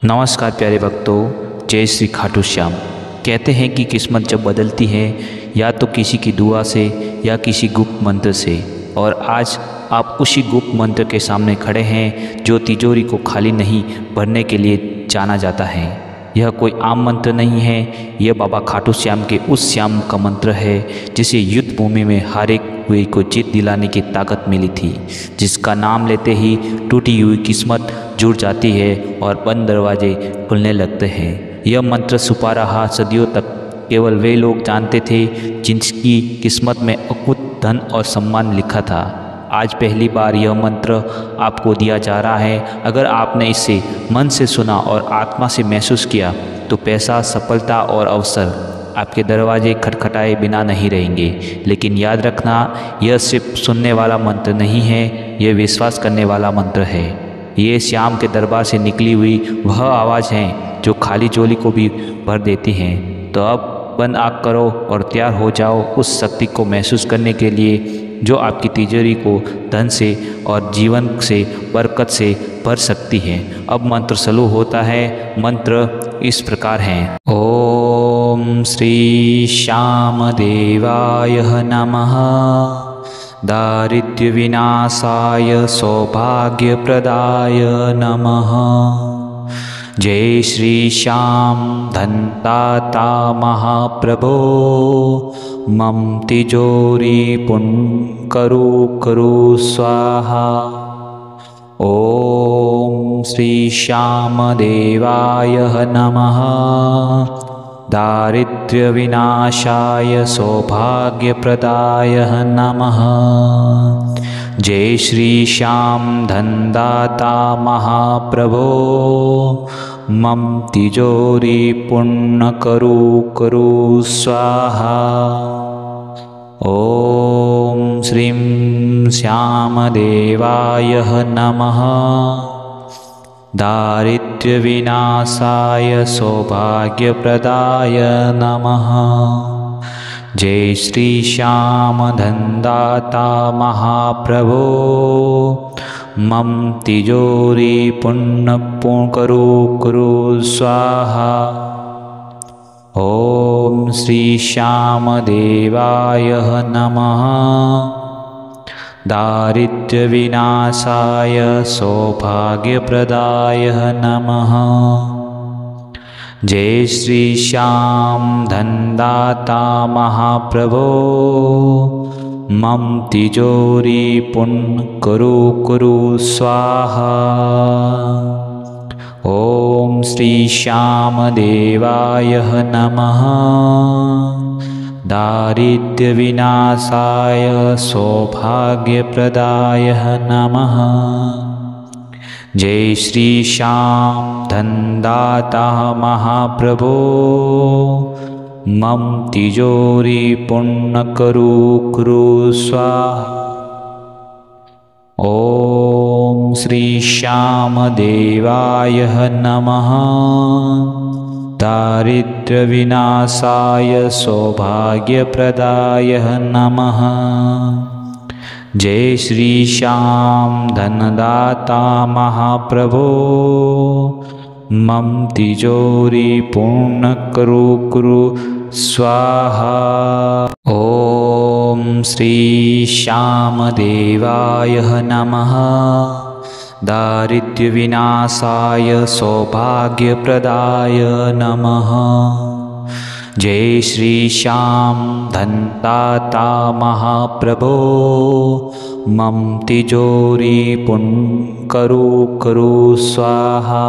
नमस्कार प्यारे भक्तों, जय श्री खाटू श्याम। कहते हैं कि किस्मत जब बदलती है या तो किसी की दुआ से या किसी गुप्त मंत्र से, और आज आप उसी गुप्त मंत्र के सामने खड़े हैं जो तिजोरी को खाली नहीं भरने के लिए जाना जाता है। यह कोई आम मंत्र नहीं है, यह बाबा खाटू श्याम के उस श्याम का मंत्र है जिसे युद्ध भूमि में हारे हुए को जीत दिलाने की ताकत मिली थी, जिसका नाम लेते ही टूटी हुई किस्मत जुड़ जाती है और बंद दरवाजे खुलने लगते हैं। यह मंत्र छुपा रहा सदियों तक, केवल वे लोग जानते थे जिनकी किस्मत में अकुत धन और सम्मान लिखा था। आज पहली बार यह मंत्र आपको दिया जा रहा है। अगर आपने इसे मन से सुना और आत्मा से महसूस किया तो पैसा, सफलता और अवसर आपके दरवाजे खटखटाए बिना नहीं रहेंगे। लेकिन याद रखना, यह सिर्फ सुनने वाला मंत्र नहीं है, यह विश्वास करने वाला मंत्र है। ये श्याम के दरबार से निकली हुई वह आवाज़ है जो खाली झोली को भी भर देती हैं। तो अब बंद आँख करो और तैयार हो जाओ उस शक्ति को महसूस करने के लिए जो आपकी तिजोरी को धन से और जीवन से, बरकत से भर सकती है। अब मंत्र चालू होता है। मंत्र इस प्रकार हैं। ओम श्री श्याम देवाय नमः, दारिद्र्य विनाशाय सौभाग्यप्रदाय नमः। जय श्री श्याम धनदाता महाप्रभो, मम तिजोरी पुण्य करो स्वाहा। ओम श्री श्याम देवाय नमः, दारिद्र्य विनाशाय सौभाग्यप्रदाय नमः। जय श्री श्याम धनदाता महाप्रभो, मम तिजोरी पुण्य करो स्वाहा। ओम श्रीं श्याम देवाय नमः, दारिद्र्य विनाशाय सौभाग्यप्रदाय नमः। जय श्री श्याम धनदाता महाप्रभो, मम तिजोरी पुण्य करो स्वाहा। ओम श्री श्याम देवाय नमः, दारिद्र्य विनाशाय सौभाग्यप्रदाय नमः। जय श्री श्याम धनदाता महाप्रभो, मम तिजोरी पुण्य करो स्वाहा। ओम श्री श्याम देवाय नमः, दारिद्र्य विनाशाय सौभाग्यप्रदाय नमः। जय श्री श्याम धनदाता महाप्रभो, मम तिजोरी पुण्य करो स्वाहा। ओम श्री श्याम देवाय नमः, दारिद्र्य विनाशाय सौभाग्यप्रदाय नमः। जय श्री श्याम धनदाता महाप्रभो, मम तिजोरी पुण्य करो स्वाहा। ओम श्री श्याम देवाय नमः, दारिद्र्य विनाशाय सौभाग्यप्रदाय नमः। जय श्री श्याम धनदाता महाप्रभो, मम तिजोरी पुण्य करो स्वाहा।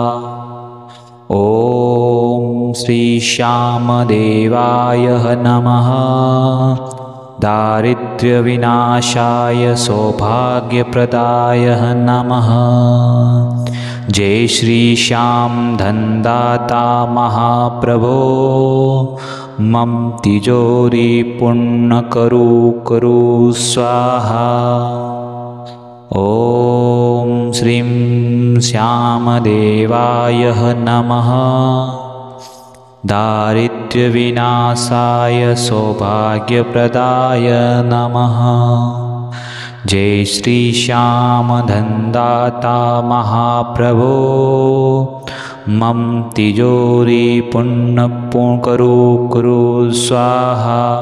ओम श्री श्याम देवाय नमः, दारिद्र्य विनाशाय सौभाग्यप्रदाय नमः। जय श्री श्याम धनदाता महाप्रभो, मम तिजोरी पुण्य करो स्वाहा। ओम श्रीं श्याम देवाय नमः, दारिद्र्य विनाशाय सौभाग्यप्रदाय नमः। जय श्री श्याम धनदाता महाप्रभो, मम तिजोरी पुण्य करो करो स्वाहा।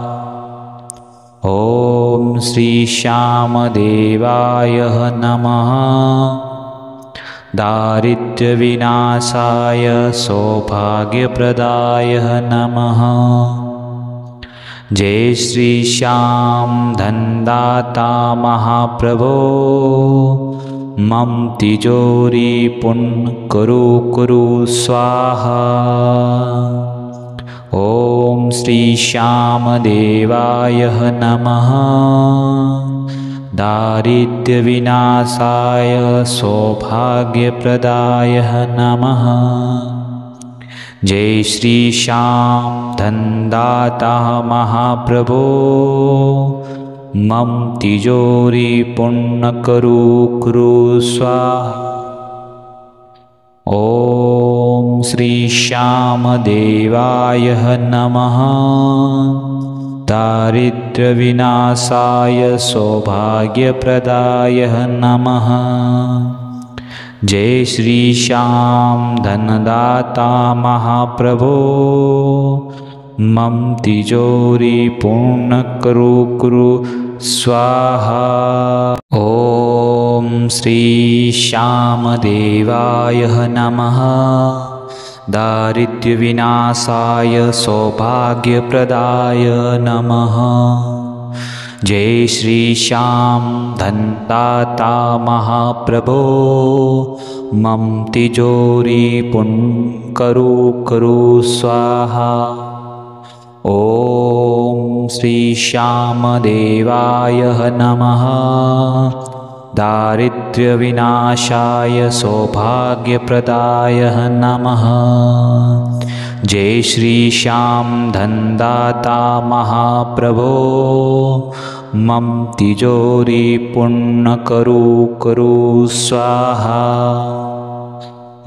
ओम श्री श्यामदेवाय नमः। दारिद्र्य विनाशाय सौभाग्यप्रदाय नमः। जय श्री श्याम धनदाता महाप्रभो, मम तिजोरी पुण्य करो करो स्वाहा। ओम श्री श्यामदेवाय नमः। दारिद्र्य विनाशाय सौभाग्यप्रदाय नमः। जय श्री श्याम धनदाता महाप्रभो, मम तिजोरी पुण्य करो करो स्वाहा। ओम श्री श्यामदेवाय नमः। दारिद्र्य विनाशाय सौभाग्यप्रदाय नमः। जय श्री श्याम धनदाता महाप्रभो, मम तिजोरी पूर्ण करो करो स्वाहा। ओम श्री श्यामदेवाय नमः। दारिद्र्य विनाशाय सौभाग्यप्रदाय नमः। जय श्री श्याम धनदाता महाप्रभो, मम तिजोरी पुण्य करो करो स्वाहा। ओम श्री श्यामदेवाय नमः। दारिद्र्य विनाशाय सौभाग्यप्रदाय नमः। जय श्री श्याम धनदाता महाप्रभो, मम तिजोरी पुण्य करो करो स्वाहा।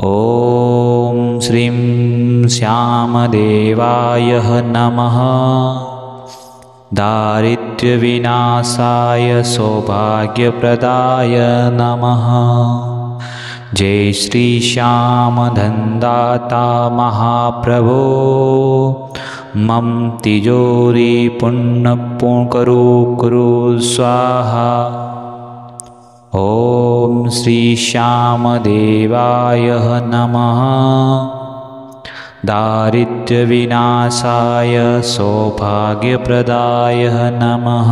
ओम श्रीं श्यामदेवाय नमः। दारिद्र्य विनाशाय सौभाग्यप्रदाय नमः। जय श्री श्याम धनदाता महाप्रभो, मम तिजोरी पुण्य करो करो स्वाहा। ओम श्री श्यामदेवाय नमः। दारिद्र्य विनाशाय सौभाग्यप्रदाय नमः।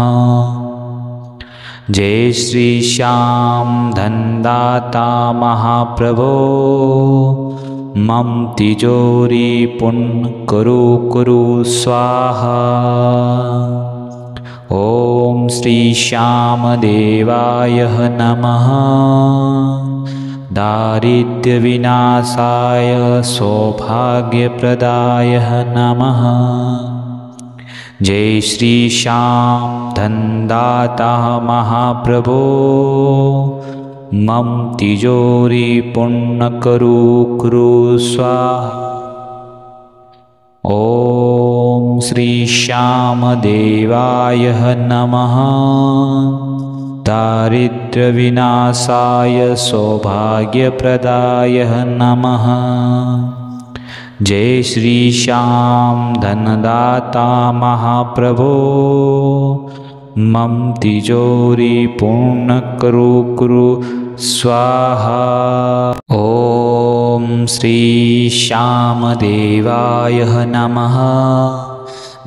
जय श्री श्याम धनदाता महाप्रभो, मम तिजोरी पुण्य करो करो स्वाहा। ओम श्री श्यामदेवाय नमः। दारिद्र्य विनाशाय सौभाग्यप्रदाय नमः। जय श्री श्याम धनदाता महाप्रभो, मम तिजोरी पुण्य करो करो स्वाहा। ओम श्री श्यामदेवाय नमः। दारिद्र्य विनाशाय सौभाग्यप्रदाय नमः। जय श्री श्याम धनदाता महाप्रभो, मम तिजोरी पूर्ण करो करो स्वाहा। ओम श्री श्यामदेवाय नमः।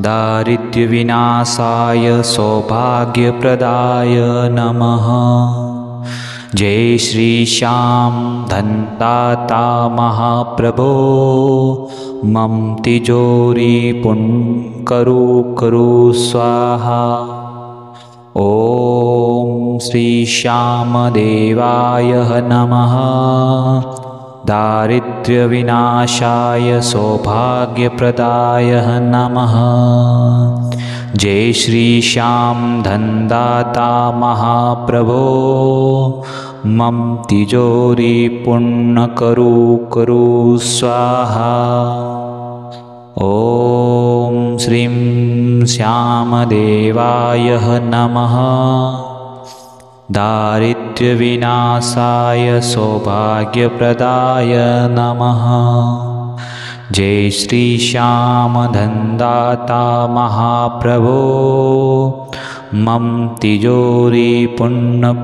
दारिद्र्य विनाशाय सौभाग्यप्रदाय नमः। जय श्री श्याम धनदाता महाप्रभो, मम तिजोरी पुण्य करो करो स्वाहा। ओम श्री श्यामदेवाय नमः। दारिद्र्य विनाशाय सौभाग्यप्रदाय नमः। जय श्री श्याम धनदाता महाप्रभो, मम तिजोरी पुण्य करो करो स्वाहा। ओम श्रीं श्यामदेवाय नमः। दारिद्र्यविनाशाय सौभाग्यप्रदाय नमः। जय श्री श्याम धनदाता महाप्रभो, मम तिजोरी पुण्य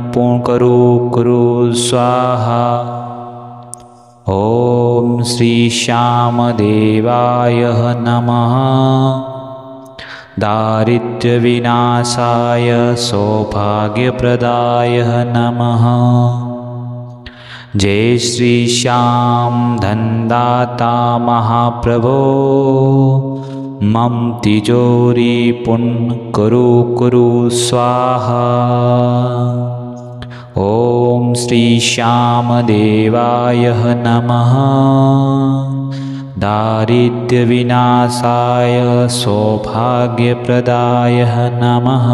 करो करो स्वाहा। ओम श्री श्याम देवाय नमः। दारिद्र्यविनाशाय सौभाग्यप्रदाय नमः। जय श्री श्याम धनदाता महाप्रभो, मम तिजोरी पुण्य करो करो स्वाहा। ओम श्री श्याम देवाय नमः। दारिद्र्यविनाशाय सौभाग्यप्रदाय नमः।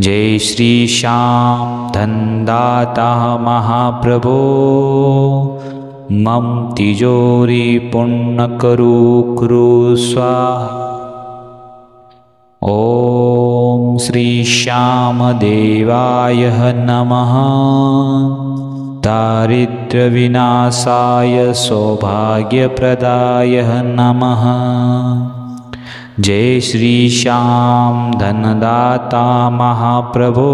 जय श्री श्याम धनदाता महाप्रभो, मम तिजोरी पुण्य करो करो स्वाहा। ओम श्री श्याम देवाय नमः। दारिद्र्यविनाशाय सौभाग्यप्रदाय नमः। जय श्री श्याम धनदाता महाप्रभो,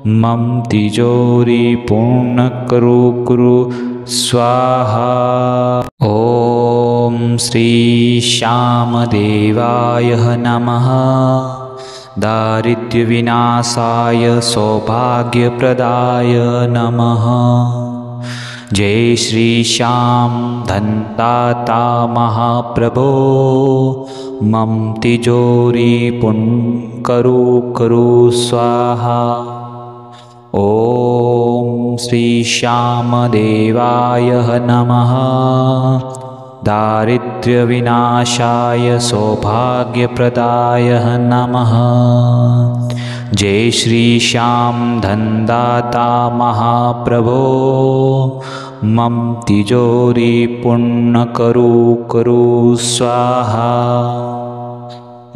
मम तिजोरी पूर्ण करो करो स्वाहा। ओम श्री श्याम देवाय नमः। दारिद्र्यविनाशाय सौभाग्यप्रदाय नमः। जय श्री श्याम धनदाता महाप्रभो, मम तिजोरी पुण्य करो करो स्वाहा। ओम श्री श्याम देवाय नमः। दारिद्र्यविनाशाय सौभाग्यप्रदाय नमः। जय श्री श्याम धनदाता महाप्रभो, मम तिजोरी पुण्य करो करो स्वाहा।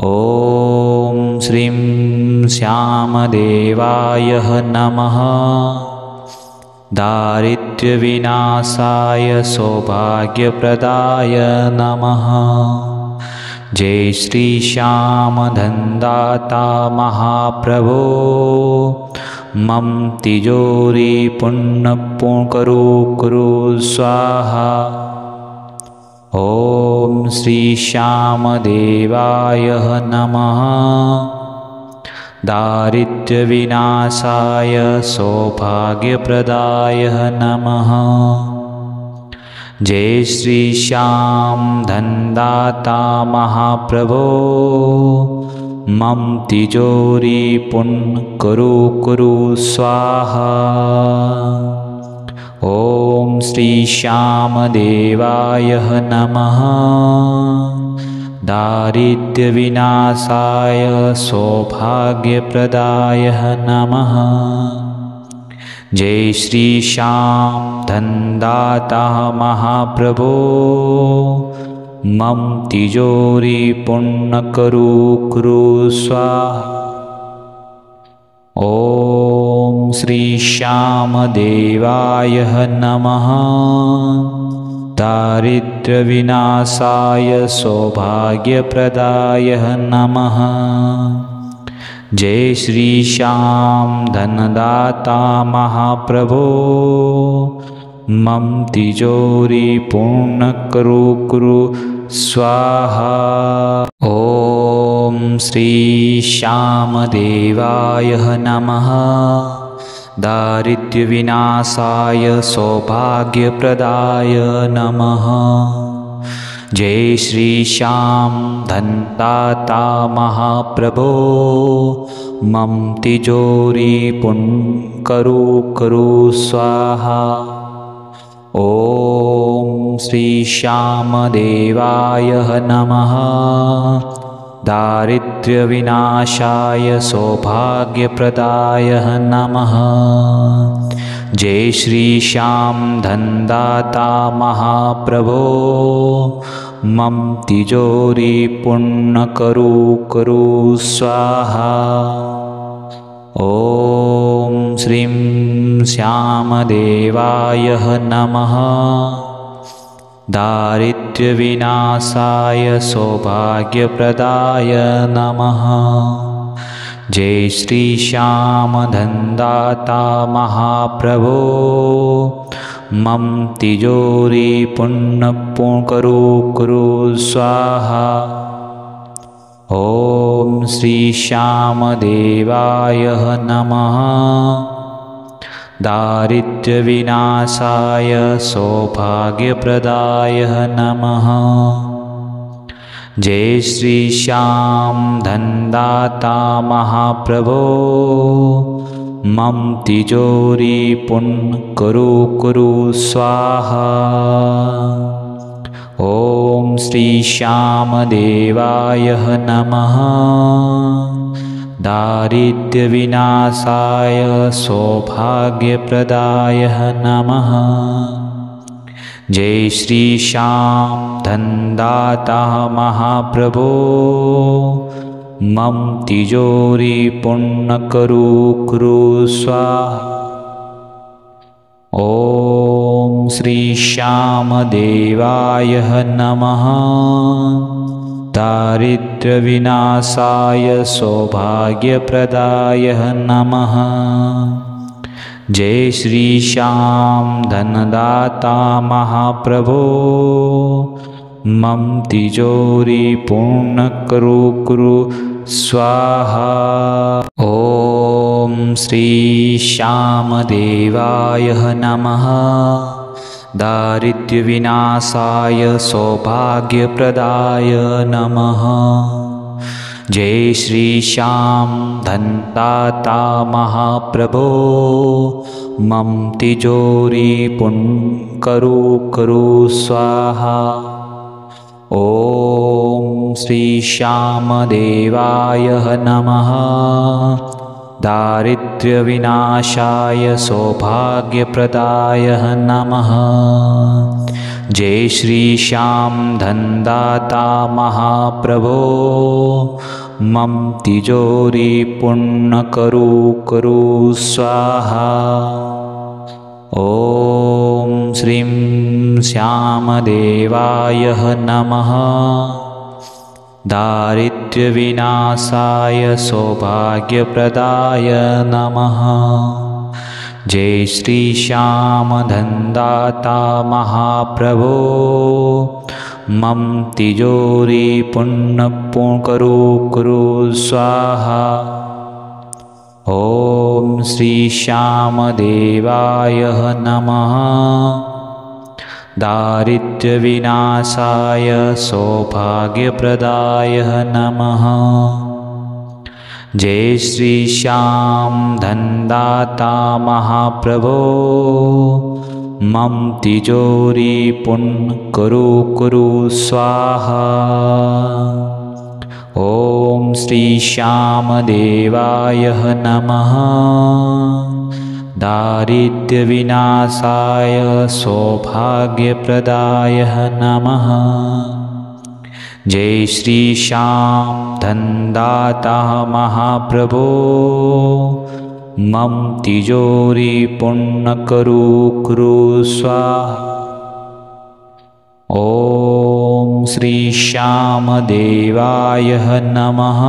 ओम श्रीं श्याम देवाय नमः। दारिद्र्यविनाशाय सौभाग्यप्रदाय नमः। जय श्री श्याम धनदाता महाप्रभो, मम तिजोरी पुण्य करो करो स्वाहा। ओम श्री श्याम देवाय नमः। दारिद्र्यविनाशाय सौभाग्यप्रदाय नमः। जय श्री श्याम धनदाता महाप्रभो, मम तिजोरी पुण्य करो करो स्वाहा। ओम श्री श्याम देवाय नमः। दारिद्र्यविनाशाय सौभाग्यप्रदाय नमः। जय श्री श्याम धनदाता महाप्रभो, मम तिजोरी पुण्य करो करो स्वाहा। ओम श्री श्याम देवाय नमः। दारिद्र्यविनाशाय सौभाग्यप्रदाय नमः। जय श्री श्याम धनदाता महाप्रभो, मम तिजोरी पूर्ण करो करो स्वाहा। ओम श्री श्याम देवाय नमः। दारिद्र्यविनाशाय सौभाग्यप्रदाय नमः। जय श्री श्याम धनदाता महाप्रभो, मम तिजोरी पुण्य करो करो स्वाहा। ओम श्री श्याम देवाय नमः। दारिद्र्यविनाशाय सौभाग्यप्रदाय नमः। जय श्री श्याम धनदाता महाप्रभो, मम तिजोरी पुण्य करो करो स्वाहा। ॐ श्रीं श्यामदेवाय नमः। दारिद्र्यविनाशाय सौभाग्यप्रदाय नमः। जय श्री श्याम धनदाता महाप्रभो, मम तिजोरी पुण्य करो कुरु स्वाहा। ॐ श्री श्यामदेवाय नमः। दारिद्र्यविनाशाय सौभाग्यप्रदाय नमः। जय श्री श्याम धनदाता महाप्रभो, मम तिजोरी पुण्य करो कुरु स्वाहा। ॐ श्री श्यामदेवाय नमः। दारिद्र्यविनाशाय सौभाग्यप्रदाय नमः। जय श्री श्याम धनदाता महाप्रभो, मम तिजोरी पुण्य करो कुरु स्वाहा। ॐ श्री श्यामदेवाय नमः। दारिद्र्यविनाशाय सौभाग्यप्रदाय नमः। जय श्री श्याम धनदाता महाप्रभो, मम तिजोरी पूर्ण करो कुरु स्वाहा। ॐ श्री श्यामदेवाय नमः। दारिद्र्यविनाशाय सौभाग्यप्रदाय नमः। जय श्री श्याम धनदाता महाप्रभो, मम तिजोरी पुण्य करो कुरु स्वाहा। ॐ श्री श्यामदेवाय नमः। दारिद्र्यविनाशाय सौभाग्यप्रदाय नमः। जय श्री श्याम धनदाता महाप्रभो, मम तिजोरी पुण्य करो कुरु स्वाहा। ॐ श्रीं श्यामदेवाय नमः। दारिद्र्यविनाशाय सौभाग्यप्रदाय नमः। जय श्री श्याम धनदाता महाप्रभो, मम तिजोरी पुण्य करो कुरु स्वाहा। ॐ श्री श्यामदेवाय नमः। दारिद्र्यविनाशाय सौभाग्यप्रदाय नमः। जय श्री श्याम धनदाता महाप्रभो, मम तिजोरी पुण्य करो कुरु स्वाहा। ॐ श्री श्यामदेवाय नमः। दारिद्र्यविनाशाय सौभाग्यप्रदाय नमः। जय श्री श्याम धनदाता महाप्रभो, मम तिजोरी पुण्य करो कुरु स्वाहा। ॐ श्री श्यामदेवाय नमः।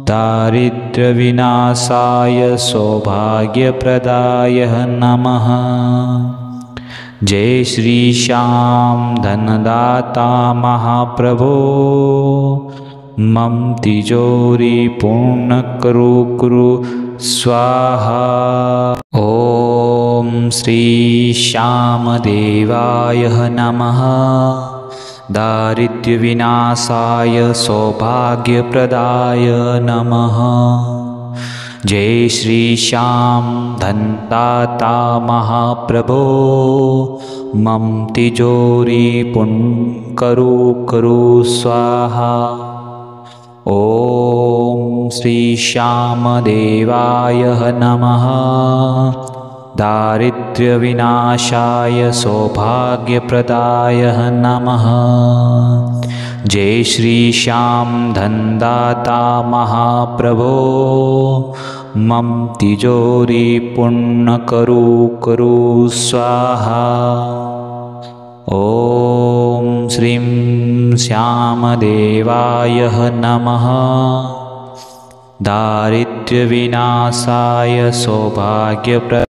दारिद्र्यविनाशाय सौभाग्यप्रदाय नमः। जय श्री श्याम धनदाता महाप्रभो, मम तिजोरी पूर्ण करो कुरु स्वाहा। ॐ श्री श्यामदेवाय नमः। दारिद्र्यविनाशाय सौभाग्यप्रदाय नमः। जय श्री श्याम धनदाता महाप्रभो, मम तिजोरी पुण्य करो कुरु स्वाहा। ॐ श्री श्यामदेवाय नमः। दारिद्र्यविनाशाय सौभाग्यप्रदाय नमः। जय श्री श्याम धनदाता महाप्रभो, मम तिजोरी पूर्ण करू स्वाहा। ओम श्रीं श्यामदेवाय नमः। दारिद्र्यविनाशाय सौभाग्यप्रदाय